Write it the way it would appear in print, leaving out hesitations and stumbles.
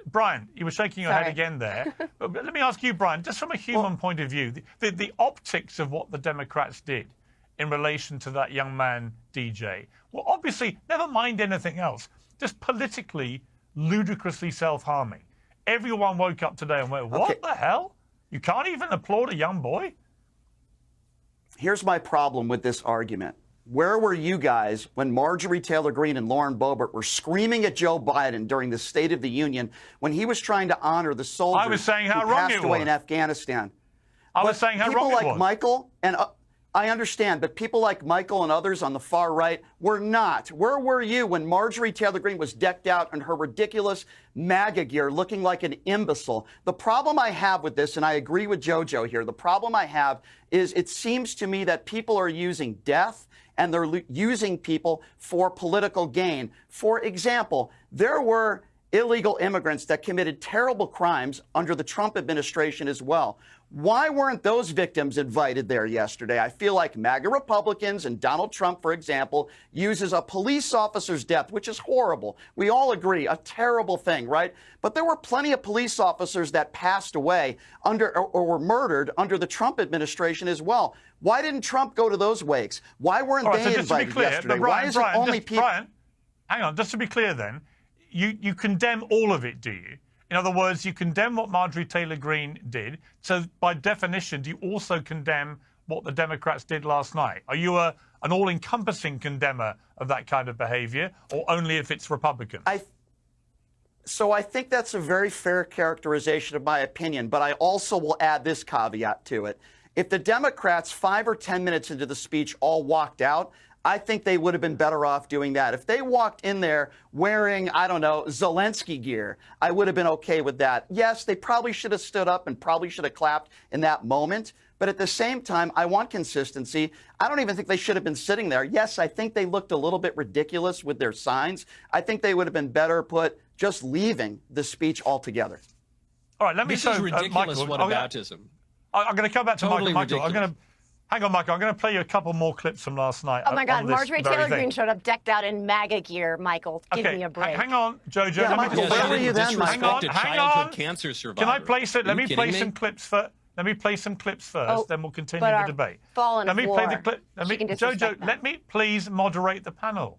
Brian, you were shaking your head again there. But let me ask you, Brian, just from a human point of view, the optics of what the Democrats did in relation to that young man, DJ, well, obviously, never mind anything else, just politically, ludicrously self-harming. Everyone woke up today and went, what the hell? You can't even applaud a young boy? Here's my problem with this argument. Where were you guys when Marjorie Taylor Greene and Lauren Boebert were screaming at Joe Biden during the State of the Union when he was trying to honor the soldiers who passed away in Afghanistan? I was saying how wrong it was. People like Michael, and I understand, but people like Michael and others on the far right were not. Where were you when Marjorie Taylor Greene was decked out in her ridiculous MAGA gear looking like an imbecile? The problem I have with this, and I agree with JoJo here, the problem I have is it seems to me that people are using death and they're using people for political gain. For example, there were illegal immigrants that committed terrible crimes under the Trump administration as well. Why weren't those victims invited there yesterday? I feel like MAGA Republicans and Donald Trump, for example, uses a police officer's death, which is horrible. We all agree, a terrible thing, right? But there were plenty of police officers that passed away under or were murdered under the Trump administration as well. Why didn't Trump go to those wakes? Why weren't they invited yesterday? Why is it only people? Brian, hang on, just to be clear then, you condemn all of it, do you? In other words, you condemn what Marjorie Taylor Greene did. So by definition, do you also condemn what the Democrats did last night? Are you an all-encompassing condemner of that kind of behavior, or only if it's Republican? So I think that's a very fair characterization of my opinion, but I also will add this caveat to it. If the Democrats 5 or 10 minutes into the speech all walked out, I think they would have been better off doing that. If they walked in there wearing, I don't know, Zelensky gear, I would have been okay with that. Yes, they probably should have stood up and probably should have clapped in that moment. But at the same time, I want consistency. I don't even think they should have been sitting there. Yes, I think they looked a little bit ridiculous with their signs. I think they would have been better put just leaving the speech altogether. All right, let me show ridiculous Michael. whataboutism. I'm going to come back to Totally Michael. ridiculous. Hang on, Michael. I'm going to play you a couple more clips from last night. Oh, my God. Marjorie Taylor Greene showed up decked out in MAGA gear, Michael. Give me a break. Hang on, JoJo. Yeah, Michael, where were you then, Michael? Hang on. Cancer survivor. Can I play some? Let me play some clips first. Let me play some clips first, then we'll continue the debate. Fallen let me war. play the clip. JoJo, let me please moderate the panel.